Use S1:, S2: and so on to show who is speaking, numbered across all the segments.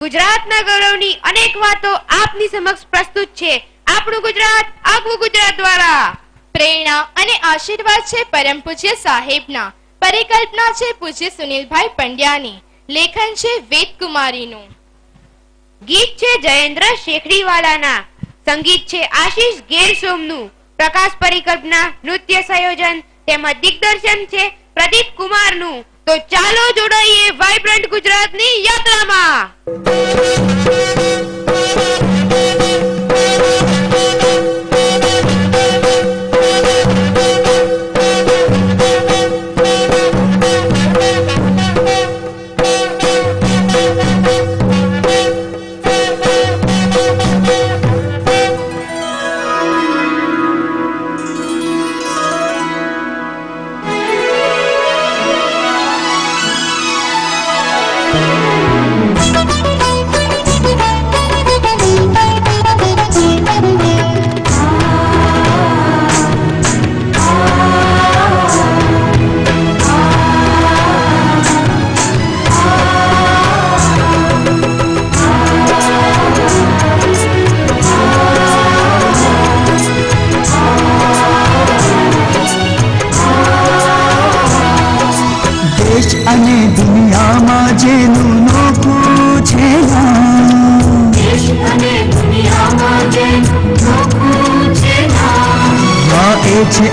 S1: ગુજરાતના ગૌરવની અનેક વાતો આપની સમક્ષ પ્રસ્તુત છે આપણું ગુજરાત આગવું ગુજરાત દ્વારા।
S2: પ્રેરણા અને આશીર્વાદ છે પરમ પૂજ્ય સાહેબના, પરિકલ્પના છે પૂજ્ય સુનિલભાઈ પંડ્યાની, લેખન છે વેદ કુમારીનું,
S1: ગીત છે જયેન્દ્ર શેખડીવાલાના, સંગીત છે આશીષ ગેર સોમનું, પ્રકાશ પરિકલ્પના, નૃત્ય સંયોજન તેમજ દિગ્દર્શન છે પ્રદીપ કુમારનું। તો ચાલો જોડાઈએ વાઇબ્રન્ટ ગુજરાતની યાત્રામાં।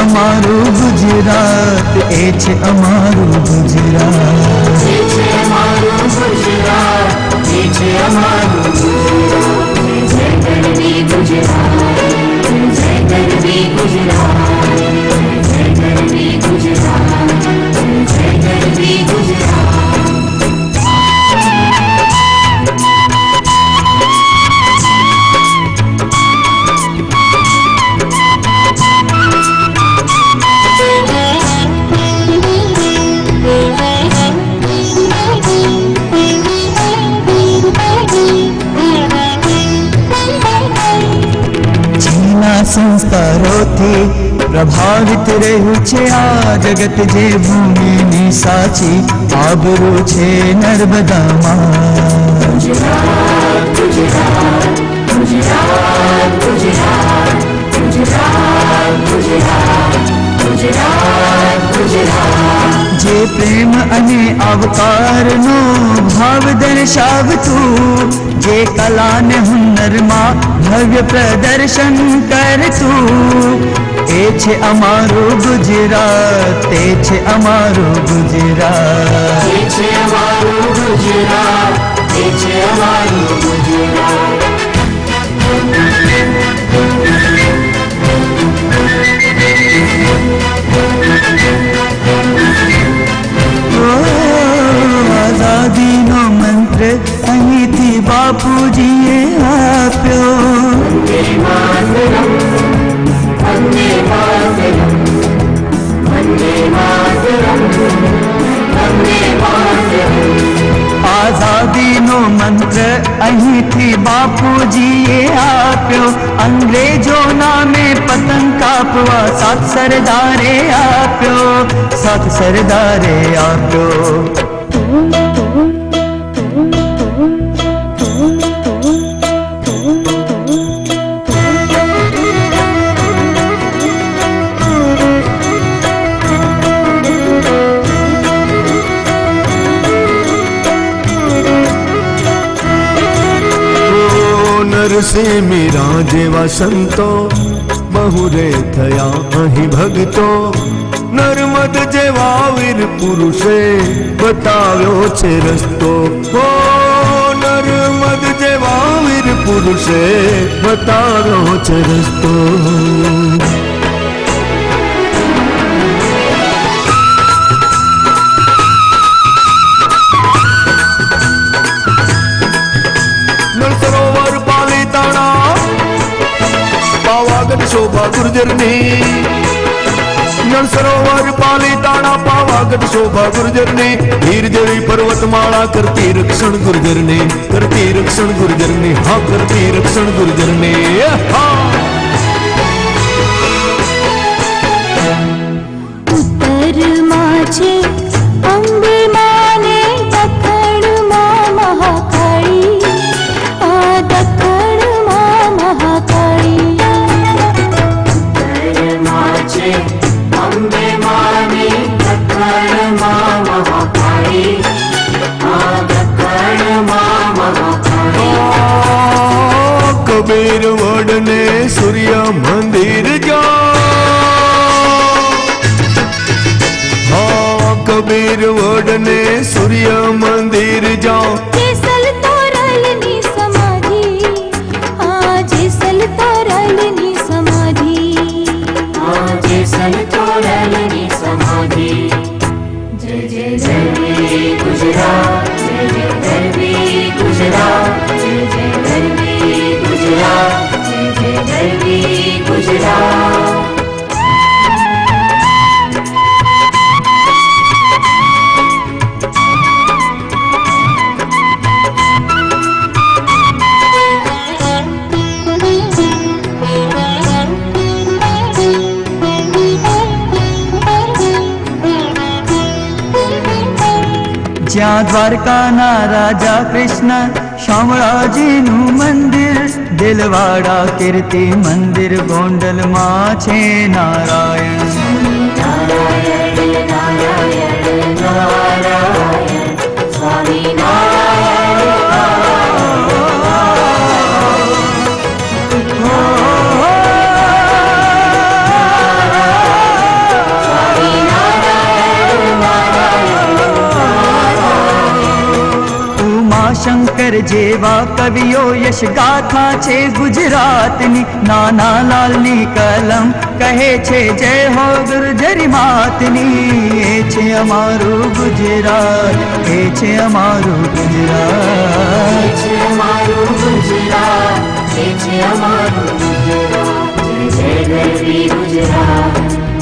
S3: અમારું ગુજરાત, એ છે અમારું ગુજરાત, એ છે અમારું ગુજરાત, એ છે અમારું ગુજરાત, જય ગરવી ગુજરાત, જય ગરવી ગુજરાત, જય ગરવી ગુજરાત, જય ગરવી ગુજરાત। સંસ્કારોથી પ્રભાવિત રહ્યું છે આ જગત, જે ભૂમિની સાચી આબરૂ છે નર્મદામાં। ગુજરાત ગુજરાત ગુજરાત ગુજરાત ગુજરાત ગુજરાત ગુજરાત ગુજરાત, જે પ્રેમ અને આવકારનો ભાવ દર્શાવતું, જે કલા ને હુનરમાં ભવ્ય પ્રદર્શન કરતું, એ છે અમારું ગુજરાત, એ છે અમારું ગુજરાત, એ છે અમારું ગુજરાત, એ છે અમારું ગુજરાત। આઝાદીનો મંત્ર અહીંથી બાપુજીએ આપ્યો, વંદે માતરમ, વંદે માતરમ, વંદે માતરમ, વંદે માતરમ। આઝાદીનો મંત્ર અહીંથી બાપુજીએ આપ્યો, અંગ્રેજોના મેં પતંગ કાપવા સાત સરદારે આપ્યો, સાત સરદારે આપ્યો।
S4: નરસે મીરા જેવા સંતો બહુ રે થયા અહીં ભગતો, નર્મદ જેવા વીર પુરુષે બતાવ્યો છે રસ્તો, હો નર્મદ જેવા વીર પુરુષે બતાવ્યો છે રસ્તો। પાવાગઢ શોભા ગુર્જરની, નળ સરોવર પાલીતાણા પાવાગઢ શોભા ગુર્જરની, હીર જેવી પર્વતમાળા કરતી રક્ષણ ગુર્જરની, કરતી રક્ષણ ગુર્જરની, હા કરતી રક્ષણ ગુર્જરની।
S5: ઉત્તરમાં છે અંબે માને, દક્ષિણમાં મહાકાળી,
S4: કબીર વડને સૂર્ય મંદિર જાઓ, કબીર વડને સૂર્ય મંદિર જાઓ.
S5: જેસલ તોરલની સમાધિ, આ જેસલ તોરલની સમાધિ, આ જેસલ તોરલની સમાધિ. જય જય ગરવી ગુજરાત, જય જય ગરવી ગુજરાત, જય જય ગરવી ગુજરાત, જય જય ગરવી ગુજરાત.
S3: જ્યાં દ્વારકાના રાજા કૃષ્ણ શામળાજીનું મંદિર, દિલવાડા કીર્તિ મંદિર ગોંડલમાં છે નારાયણ.
S5: નારાયણ નારાયણ નારાયણ સ્વામી
S3: શંકર જેવા કવિઓ યશ ગાથા છે ગુજરાતની, નાના લાલની કલમ કહે છે જય હો ગુર્જરી માતની. એ છે અમારું ગુજરાત, એ છે અમારું ગુજરાત,
S5: એ છે અમારું ગુજરાત, એ છે અમારું ગુજરાત. જય જય ગરવી ગુજરાત,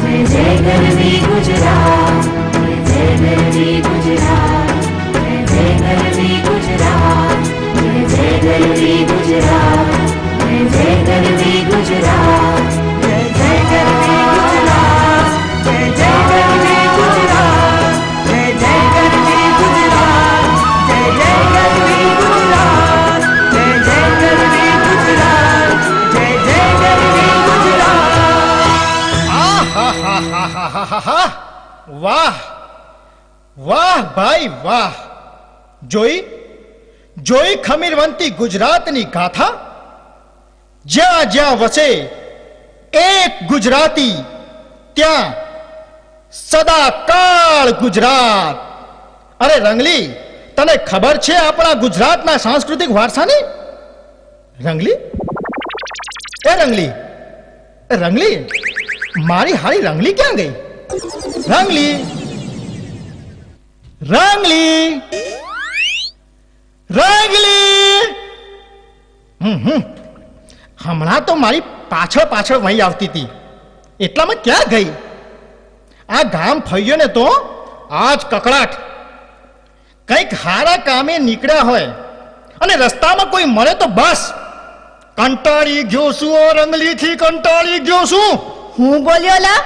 S5: જય જય ગરવી ગુજરાત, જય જય ગરવી ગુજરાત, જય જય ગરવી ગુજરાત, જય જય ગરવી ગુજરાત, જય જય ગરવી ગુજરાત,
S3: જય જય ગરવી ગુજરાત, જય જય ગરવી ગુજરાત, જય જય ગરવી ગુજરાત, જય જય ગરવી ગુજરાત, જય જય ગરવી ગુજરાત, જય જય ગરવી ગુજરાત.
S6: આહાહાહાહાહાહા. વાહ વાહ ભાઈ વાહ. જોઈ ખમીરવંતી ગુજરાતની ગાથા. જ્યાં જ્યાં વસે એક ગુજરાતી, ત્યાં સદાકાળ ગુજરાત. અરે રંગલી, તને ખબર છે આપણા ગુજરાતના સાંસ્કૃતિક વારસાની? રંગલી, એ રંગલી, એ રંગલી, મારી હારી રંગલી ક્યાં ગઈ? રંગલી, રંગલી, રંગલી. હમણાં તો મારી પાછળ પાછળ વહી આવતી હતી, એટલામાં ક્યાં ગઈ? આ ગામ ફર્યો ને તો આજ કકડાટ. કંઈક હારા કામે નીકળ્યા હોય અને રસ્તામાં કોઈ મળે તો બસ કંટાળી ગયો છું. રંગલીથી કંટાળી ગયો છું.
S7: હું બોલ્યો લા?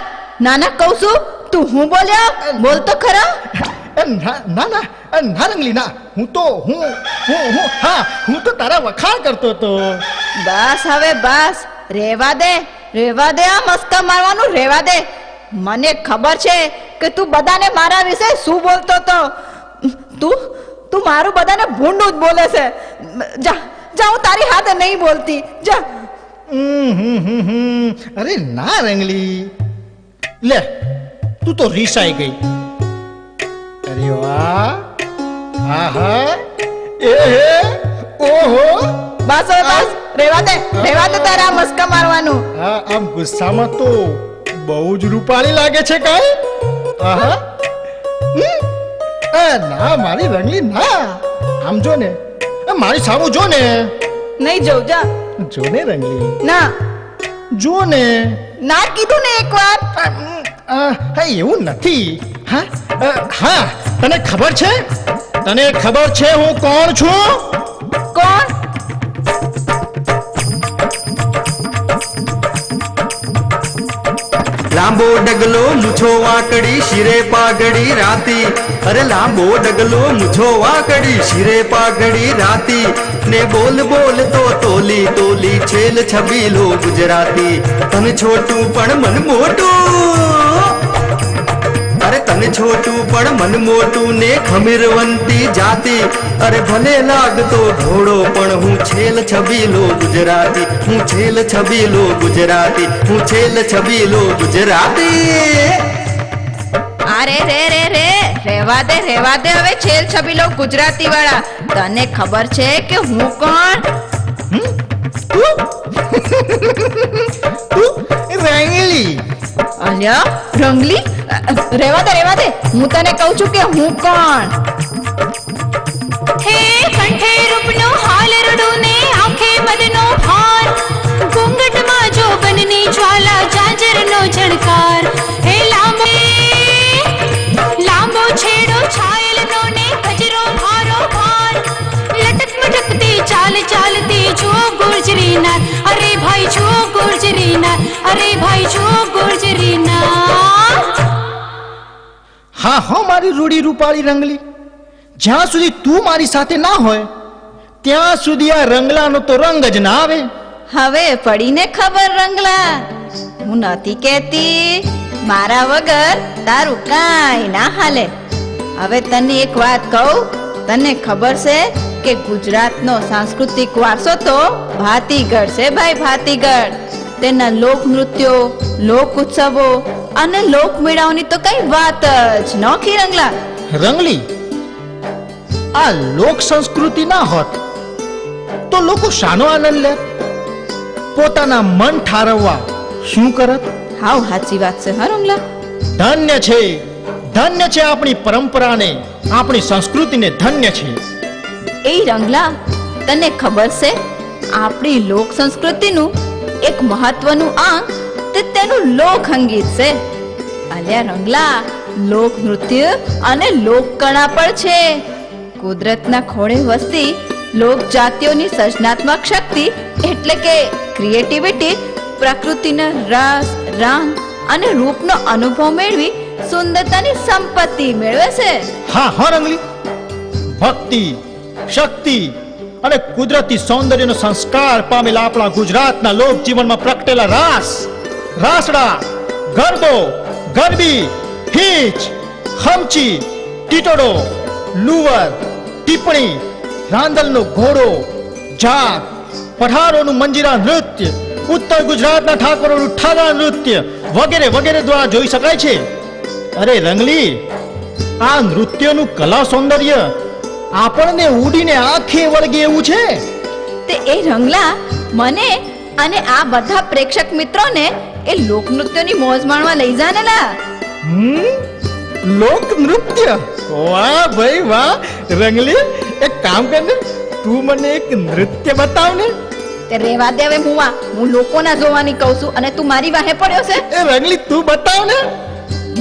S7: નાના કહું છું, તું હું બોલ્યો? બોલ તો ખરા.
S6: ના ના ના રંગલી ના, હું તો તારા વખાણ કરતો હતો.
S7: બસ હવે બસ, રેવા દે આ મસ્કા મારવાનું રેવા દે. મને ખબર છે કે તું બધાને મારા વિશે શું બોલતો તો. તું મારું બધાને ભૂંડું જ બોલે છે. જા જા, હું તારી હાથે નહીં બોલતી, જા.
S6: અરે ના રંગલી, લે તું તો રીસાઈ ગઈ. અરે વાહ, આહા, ઓહો.
S7: બસ હવે બસ, રેવા દે તારા મસ્કા મારવાનું.
S6: હા, આમ ગુસ્સામાં તો બહુ જ રૂપાળી લાગે છે કાઈ. આહા, ના મારી રંગલી ના, આમ જો ને, મારી સામું જો ને.
S7: નહીં જોઉં, જા.
S6: જો ને રંગલી,
S7: ના
S6: જો ને.
S7: ના કીધું ને એકવાર.
S6: હા, એવું નથી. હા, તને ખબર છે હું કોણ છું?
S7: કોણ?
S8: લાંબો ડગલો મૂછો વાકડી શિરે પાઘડી રાતી. અરે લાંબો ડગલો મૂછો વાકડી શિરે પાઘડી રાતી. ને બોલ બોલ તો તોલી તોલી છેલ છબીલો ગુજરાતી. તન છોટું પણ મન મોટું. અરે તને છોટું પણ મન મોટું ને ખમીરવંતી જાતિ અરે ભલે લાગતો ઘોડો પણ હું છેલ છબીલો ગુજરાતી હું છેલ છબીલો ગુજરાતી હું છેલ છબીલો ગુજરાતી
S7: અરે રે રે રે રેવા દે હવે છેલ છબીલો ગુજરાતી વાળા તને ખબર છે કે હું કોણ
S6: રંગલી
S7: અલ્યા રંગલી રેવા દે હું તને કહું છું કે હું કોણ
S2: હે કંઠે રૂપનો હાલ રડું ને આંખે મદનો ભાર ઘૂંઘટમાં જોબનની જ્વાલા જાજરનો ઝણકાર હે લાંબો છેડો છાયલનો ને ગજરો ભારો ભાર લટક મટકતી ચાલ ચાલતી જો ગુર્જરી નાર અરે ભાઈ જો ગુર્જરી નાર અરે ભાઈ જો ગુર્જરી નાર
S6: હા હો મારી રૂડી રૂપાળી રંગલી જ્યાં સુધી તું મારી સાથે ના હોય ત્યાં સુધી આ રંગલાનો તો રંગ જ ના આવે
S7: હવે પડીને ખબર રંગલા હું નથી કહેતી મારા વગર તારું કાંઈ ના હાલે હવે તને એક વાત કહું તને ખબર છે કે ગુજરાતનો સાંસ્કૃતિક વારસો તો ભાતીગળ છે ભાઈ ભાતીગળ તેના લોક નૃત્યો લોક ઉત્સવો અને લોક મેળાઓની તો કઈ વાત જ નોખી રંગલા
S6: રંગલી આ લોક સંસ્કૃતિ ના હોત તો લોકો શાનો આનંદ લે પોતાના મન ઠારવવા શું કરત
S7: હાવ સાચી વાત છે હા રંગલા
S6: ધન્ય છે આપણી પરંપરાને આપણી સંસ્કૃતિને ધન્ય છે
S7: એ રંગલા તને ખબર છે આપણી લોક સંસ્કૃતિનું એક મહત્વનું અંગ તે તેનું લોક સંગીત છે અલ્યા રંગલા લોક નૃત્ય અને લોક કળા પણ છે કુદરતના ખોળે વસતી લોક જાતિઓની સર્જનાત્મક શક્તિ એટલે કે ક્રિએટિવિટી પ્રકૃતિના રસ રંગ અને રૂપનો અનુભવ મેળવી સુંદરતાની સંપત્તિ મેળવે છે
S6: હા રંગલી ભક્તિ શક્તિ અને કુદરતી સૌંદર્યનો સંસ્કાર પામેલા આપણા ગુજરાતના લોક જીવનમાં પ્રગટેલા રાસડા ગરબો ગરબી હીચ ખમચી ટીટોડો લુવર ટીપણી રાંદલનો ઘોડો જાગ પઠારોનું મંજીરા નૃત્ય ઉત્તર ગુજરાતના ઠાકોરોનું ઠાગા નૃત્ય વગેરે વગેરે દ્વારા જોઈ શકાય છે અરે રંગલી આ નૃત્યનું કલા સૌંદર્ય આપણને ઉડીને આંખે વળગે એવું છે
S7: તે એ રંગલા મને અને આ બધા પ્રેક્ષક મિત્રોને એ લોક નૃત્યની મોજ માણવા લઈ જા ને લા
S6: લોક નૃત્ય વાહ ભાઈ વાહ રંગલી એક કામ કર ને તું મને એક નૃત્ય બતાવ ને
S7: તે રેવા દે હવે હું લોકોના જોવાની કહું છું અને તું મારી વાહે પડ્યો છે
S6: એ રંગલી તું બતાવ ને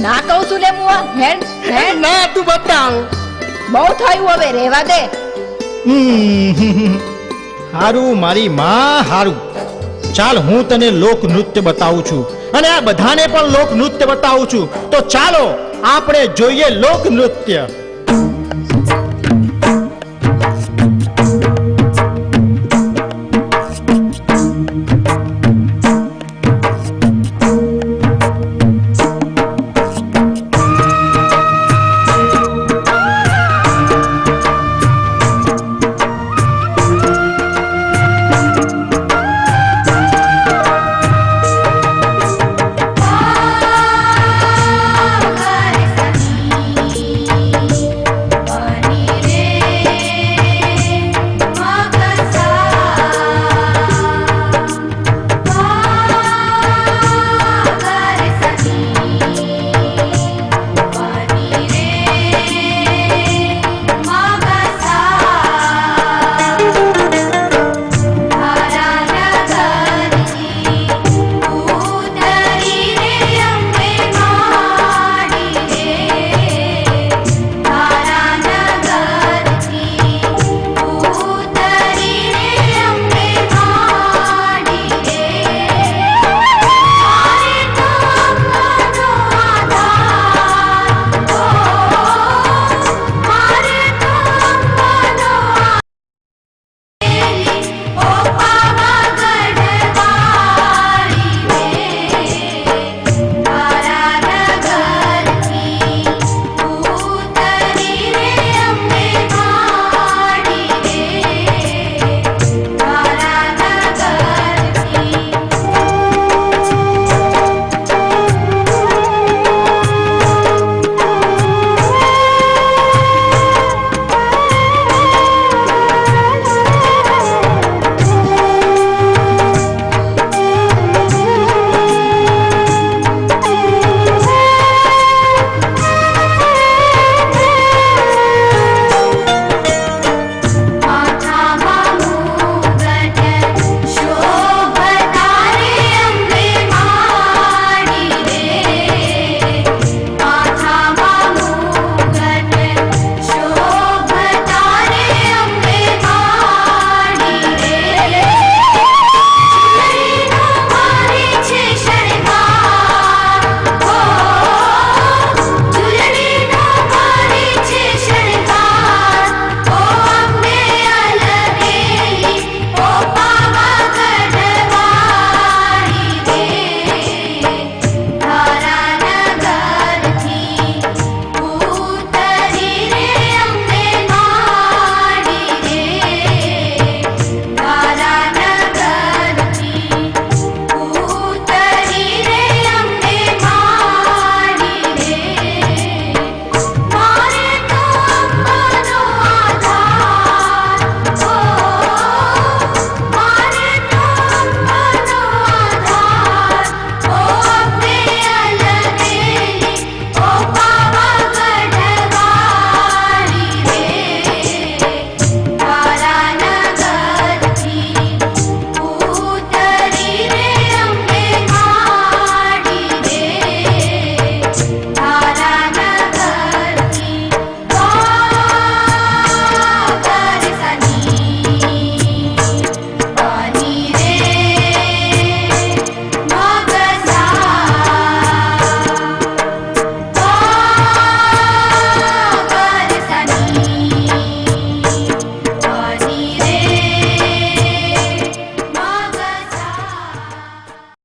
S7: ના કહું છું લે મુવા હેડ
S6: ના તું બતાવ
S7: બહુ થયું હવે રેવા દે
S6: હારું મારી માં હારું ચાલ હું તને લોક નૃત્ય બતાવું છું અને આ બધાને પણ લોક નૃત્ય બતાવું છું તો ચાલો આપણે જોઈએ લોક નૃત્ય